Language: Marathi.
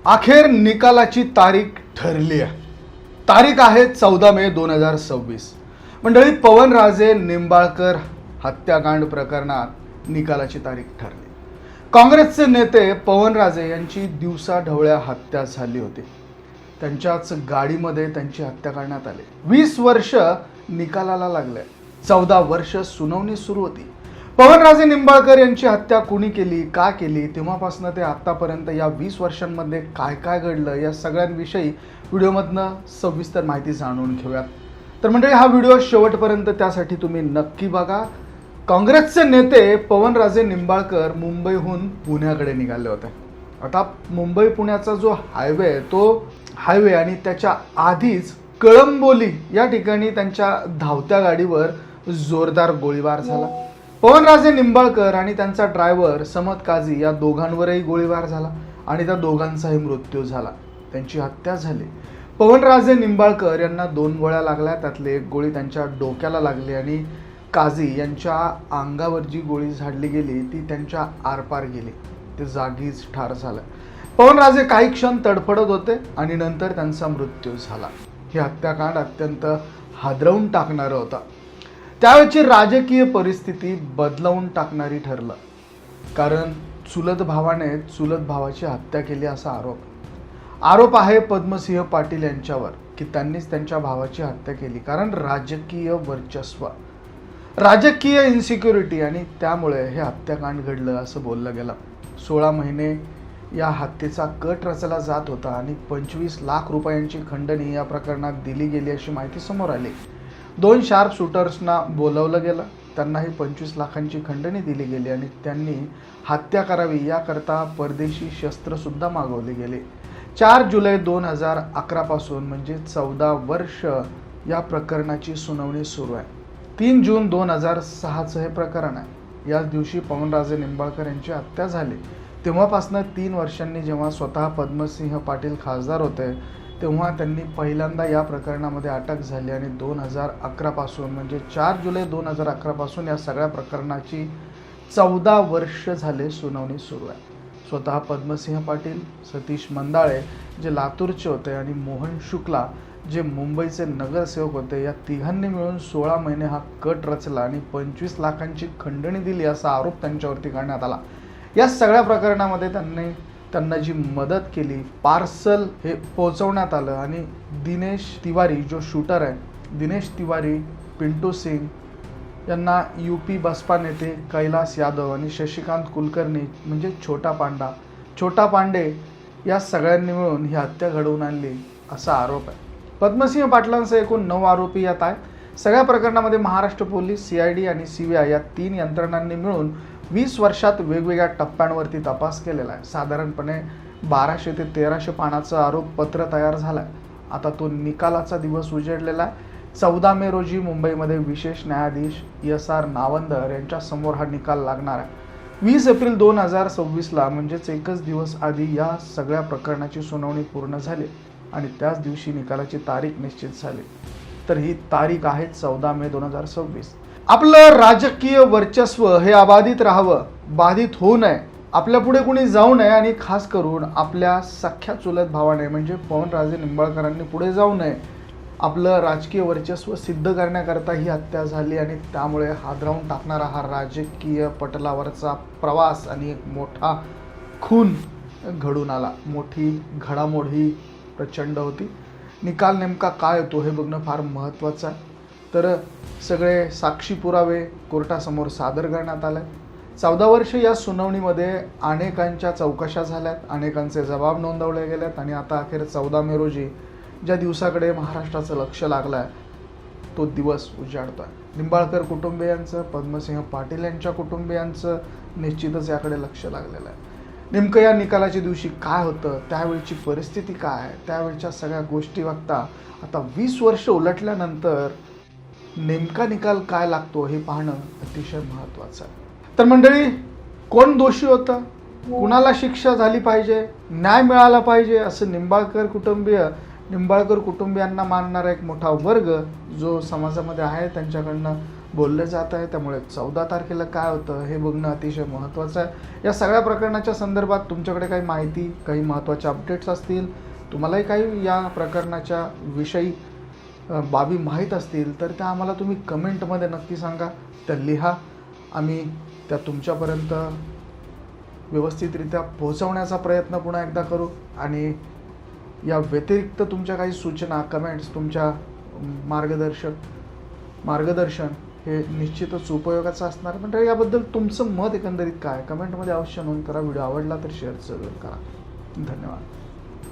अखेर निकालाची तारीख ठरली आहे. तारीख आहे 14 मे 2026. मंडळी, पवनराजे निंबाळकर हत्याकांड प्रकरणात निकालाची तारीख ठरली. काँग्रेसचे नेते पवनराजे यांची दिवसाढवळ्या हत्या झाली होती. त्यांच्याच गाडीमध्ये त्यांची हत्या करण्यात आली. 20 वर्ष निकालाला लागले. 14 वर्ष सुनावणी सुरू होती. पवनराजे निंबाळकर यांची हत्या कुणी केली, का केली, तेव्हापासून ते आतापर्यंत या 20 वर्षांमध्ये काय काय घडलं, या सगळ्यांविषयी व्हिडिओमधनं सविस्तर माहिती जाणून घेऊयात. तर मंडळी, हा व्हिडिओ शेवटपर्यंत त्यासाठी तुम्ही नक्की बघा. काँग्रेसचे नेते पवनराजे निंबाळकर मुंबईहून पुण्याकडे निघाले होते. आता मुंबई पुण्याचा जो हायवे आहे, तो हायवे आणि त्याच्या आधीच कळंबोली या ठिकाणी त्यांच्या धावत्या गाडीवर जोरदार गोळीबार झाला. पवनराजे निंबाळकर आणि त्यांचा ड्रायव्हर समत काझी या दोघांवरही गोळीबार झाला आणि त्या दोघांचाही मृत्यू झाला. त्यांची हत्या झाली. पवनराजे निंबाळकर यांना 2 गोळ्या लागल्या. त्यातली एक गोळी त्यांच्या डोक्याला लागली आणि काझी यांच्या अंगावर जी गोळी झाडली गेली ती त्यांच्या आरपार गेली. ते जागीच ठार झाले. पवनराजे काही क्षण तडफडत होते आणि नंतर त्यांचा मृत्यू झाला. हे हत्याकांड अत्यंत हादरवून टाकणारं होतं. त्यावेळची राजकीय परिस्थिती बदलवून टाकणारी ठरलं. कारण चुलत भावाने चुलत भावाची हत्या केली असा आरोप आहे पद्मसिंह पाटील यांच्यावर की त्यांनीच त्यांच्या भावाची हत्या केली. कारण राजकीय वर्चस्व, राजकीय इन्सिक्युरिटी आणि त्यामुळे हे हत्याकांड घडलं असं बोललं गेलं. 16 महिने या हत्येचा कट रचला जात होता आणि 25 लाख रुपयांची खंडणी या प्रकरणात दिली गेली अशी माहिती समोर आली. 2 शार्प शूटर्सना बोलवलं गेलं. त्यांनाही 25 लाखांची खंडणी दिली गेली आणि त्यांनी हत्या करावी याकरता परदेशी शस्त्रसुद्धा मागवली गेली. 4 जुलै 2011 पासून म्हणजे 14 वर्ष या प्रकरणाची सुनावणी सुरू आहे. 3 जून 2006चं हे प्रकरण आहे. याच दिवशी पवनराजे निंबाळकर यांची हत्या झाली. तेव्हापासून 3 वर्षांनी जेव्हा स्वतः पद्मसिंह पाटील खासदार होते तेव्हा त्यांनी पहिल्यांदा या प्रकरणामध्ये अटक झाली आणि 2011 पासून म्हणजे 4 जुलै 2011 पासून या सगळ्या प्रकरणाची 14 वर्ष झाले सुनावणी सुरू आहे. स्वतः पद्मसिंह पाटील, सतीश मंदाळे जे लातूरचे होते आणि मोहन शुक्ला जे मुंबईचे नगरसेवक होते, या तिघांनी मिळून 16 महिने हा कट रचला आणि 25 लाखांची खंडणी दिली असा आरोप त्यांच्यावरती करण्यात आला. या सगळ्या प्रकरणामध्ये त्यांना जी मदत केली, पार्सल हे पोहोचवण्यात आलं आणि दिनेश तिवारी जो शूटर आहे, दिनेश तिवारी, पिंटू सिंग यांना यूपी बसपा नेते कैलास यादव आणि शशिकांत कुलकर्णी म्हणजे छोटा पांडे या सगळ्यांनी मिळून ही हत्या घडवून आणली असा आरोप आहे. पद्मसिंह पाटलांसह एकूण 9 आरोपी यात आहेत. सगळ्या प्रकरणामध्ये महाराष्ट्र पोलीस, CID आणि CBI या 3 यंत्रणांनी मिळून 20 वर्षात वेगवेगळ्या टप्प्यांवरती तपास केलेला आहे. साधारणपणे 1200 ते 1300 पानाचं आरोपपत्र तयार झालं आहे. आता तो निकालाचा दिवस उजेडलेला आहे. 14 मे रोजी मुंबईमध्ये विशेष न्यायाधीश SR नावंदर यांच्यासमोर हा निकाल लागणार आहे. 20 एप्रिल 2026ला म्हणजेच एकच दिवस आधी या सगळ्या प्रकरणाची सुनावणी पूर्ण झाली आणि त्याच दिवशी निकालाची तारीख निश्चित झाली. तर ही तारीख आहे 14 मे 2026. आपलं राजकीय वर्चस्व हे अबाधित राहावं, बाधित होऊ नये, आपल्या पुढे कुणी जाऊ नये आणि खास करून आपल्या सख्या चुलत भावाने म्हणजे पवनराजे निंबाळकरांनी पुढे जाऊ नये. आपलं राजकीय वर्चस्व सिद्ध करण्याकरता ही हत्या झाली आणि त्यामुळे हादरवून टाकणारा हा राजकीय पटलावरचा प्रवास आणि एक मोठा खून घडून आला. मोठी घडामोड ही प्रचंड होती. निकाल नेमका काय होतो हे बघणं फार महत्त्वाचं आहे. तर सगळे साक्षी पुरावे कोर्टासमोर सादर करण्यात आले. 14 वर्ष या सुनावणीमध्ये अनेकांच्या चौकशा झाल्यात, अनेकांचे जबाब नोंदवले गेलेत आणि आता अखेर 14 मे रोजी ज्या दिवसाकडे महाराष्ट्राचं लक्ष लागलं आहे तो दिवस उजाडतो आहे. निंबाळकर कुटुंबियांचं, पद्मसिंह पाटील यांच्या कुटुंबियांचं निश्चितच याकडे लक्ष लागलेलं आहे. नेमकं या निकालाच्या दिवशी काय होतं, त्यावेळची परिस्थिती काय आहे, त्यावेळच्या सगळ्या गोष्टी बघता आता 20 वर्ष उलटल्यानंतर नेमका निकाल काय लागतो हे पाहणं अतिशय महत्त्वाचं आहे. तर मंडळी, कोण दोषी होतं, कुणाला शिक्षा झाली पाहिजे, न्याय मिळाला पाहिजे असं निंबाळकर कुटुंबियांना मानणारा एक मोठा वर्ग जो समाजामध्ये आहे त्यांच्याकडनं बोललं जात आहे. त्यामुळे 14 तारखेला काय होतं हे बघणं अतिशय महत्त्वाचं आहे. या सगळ्या प्रकरणाच्या संदर्भात तुमच्याकडे काही माहिती, काही महत्त्वाचे अपडेट्स असतील, तुम्हालाही काही या प्रकरणाच्या विषयी बाबी माहीत असतील तर त्या आम्हाला तुम्ही कमेंटमध्ये नक्की सांगा. त्या लिहा, आम्ही त्या तुमच्यापर्यंत व्यवस्थितरित्या पोहोचवण्याचा प्रयत्न पुन्हा एकदा करू. आणि या व्यतिरिक्त तुमच्या काही सूचना, कमेंट्स, तुमच्या मार्गदर्शन हे निश्चितच उपयोगाचं असणार. म्हणजे याबद्दल तुमचं मत एकंदरीत काय, कमेंटमध्ये अवश्य नोंद करा. व्हिडिओ आवडला तर शेअर जरूर करा. धन्यवाद.